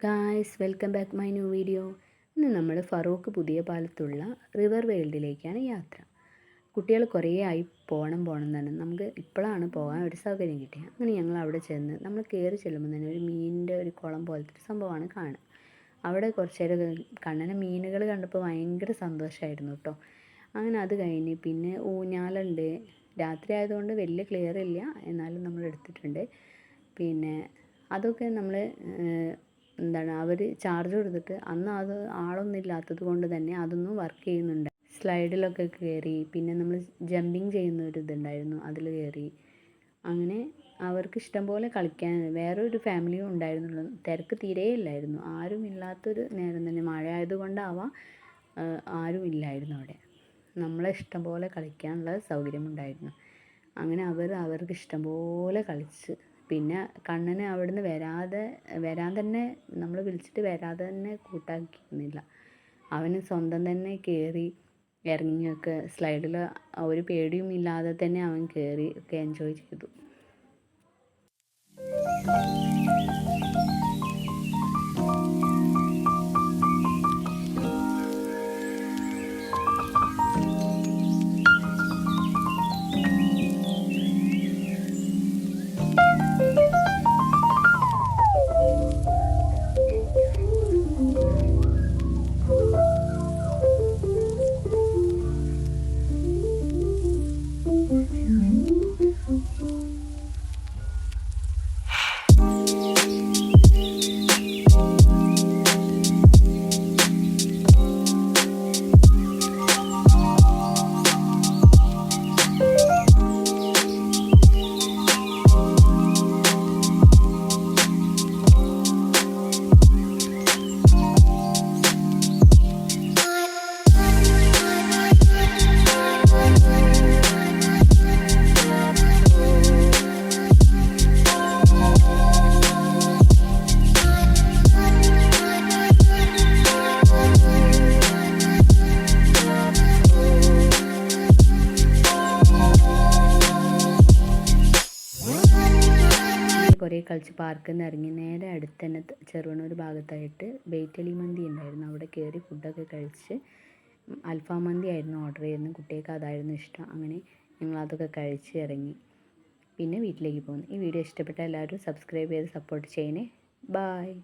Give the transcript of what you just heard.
Guys welcome back my new video. ഇന്ന് നമ്മൾ ഫറൂഖ് പുതിയ പാലത്തുള്ള റിവർ വേൾഡിലേക്കാണ് യാത്ര. കുട്ടികൾ കുറേ ആയി പോകണം തന്നെ നമുക്ക് ഇപ്പോഴാണ് പോകാൻ ഒരു സൗകര്യം കിട്ടിയത്. അങ്ങനെ ഞങ്ങൾ അവിടെ ചെന്ന് നമ്മൾ കയറി ചെല്ലുമ്പോൾ തന്നെ ഒരു മീനിൻ്റെ ഒരു കുളം പോലത്തെ ഒരു സംഭവമാണ് കാണുക. അവിടെ കുറച്ച് നേരം കണ്ണനെ മീനുകൾ കണ്ടപ്പോൾ ഭയങ്കര സന്തോഷമായിരുന്നു കേട്ടോ. അങ്ങനെ അത് കഴിഞ്ഞ് പിന്നെ ഊഞ്ഞാലുണ്ട്. രാത്രി ആയതുകൊണ്ട് വലിയ ക്ലിയർ ഇല്ല, എന്നാലും നമ്മൾ എടുത്തിട്ടുണ്ട്. പിന്നെ അതൊക്കെ നമ്മൾ അവർ ചാർജ് കൊടുത്തിട്ട് അന്ന് അത് ആളൊന്നും ഇല്ലാത്തത് കൊണ്ട് തന്നെ അതൊന്നും വർക്ക് ചെയ്യുന്നുണ്ട്. സ്ലൈഡിലൊക്കെ കയറി, പിന്നെ നമ്മൾ ജമ്പിങ് ചെയ്യുന്ന ഒരു ഇതുണ്ടായിരുന്നു, അതിൽ കയറി. അങ്ങനെ അവർക്ക് ഇഷ്ടം പോലെ കളിക്കാൻ വേറൊരു ഫാമിലിയും ഉണ്ടായിരുന്നുള്ളൂ. തിരക്ക് തീരെ ഇല്ലായിരുന്നു, ആരും ഇല്ലാത്തൊരു നേരം തന്നെ. മഴ ആയതുകൊണ്ടാവാം ആരും ഇല്ലായിരുന്നു അവിടെ. നമ്മളെ ഇഷ്ടം പോലെ കളിക്കാനുള്ള സൗകര്യമുണ്ടായിരുന്നു. അങ്ങനെ അവർക്ക് ഇഷ്ടം പോലെ കളിച്ച്. പിന്നെ കണ്ണന് അവിടുന്ന് വരാൻ തന്നെ നമ്മൾ വിളിച്ചിട്ട് വരാതെ തന്നെ കൂട്ടാക്കിയിരുന്നില്ല. അവന് സ്വന്തം തന്നെ കയറി ഇറങ്ങിയൊക്കെ സ്ലൈഡിൽ ഒരു പേടിയും ഇല്ലാതെ തന്നെ അവൻ കയറി ഒക്കെ എൻജോയ് ചെയ്തു. കുറേ കളിച്ച് പാർക്കിൽ നിന്ന് ഇറങ്ങി നേരെ അടുത്ത് തന്നെ ചെറുവണ്ണൂർ ഭാഗത്തായിട്ട് ബേറ്റലി മന്തി ഉണ്ടായിരുന്നു. അവിടെ കയറി ഫുഡൊക്കെ കഴിച്ച്. അൽഫാം മന്തി ആയിരുന്നു ഓർഡർ ചെയ്യുന്നത്, കുട്ടികൾക്ക് അതായിരുന്നു ഇഷ്ടം. അങ്ങനെ ഞങ്ങൾ അതൊക്കെ കഴിച്ച് ഇറങ്ങി. പിന്നെ വീട്ടിലേക്ക് പോകുന്നു. ഈ വീഡിയോ ഇഷ്ടപ്പെട്ട എല്ലാവരും സബ്സ്ക്രൈബ് ചെയ്ത് സപ്പോർട്ട് ചെയ്യണേ. ബായ്.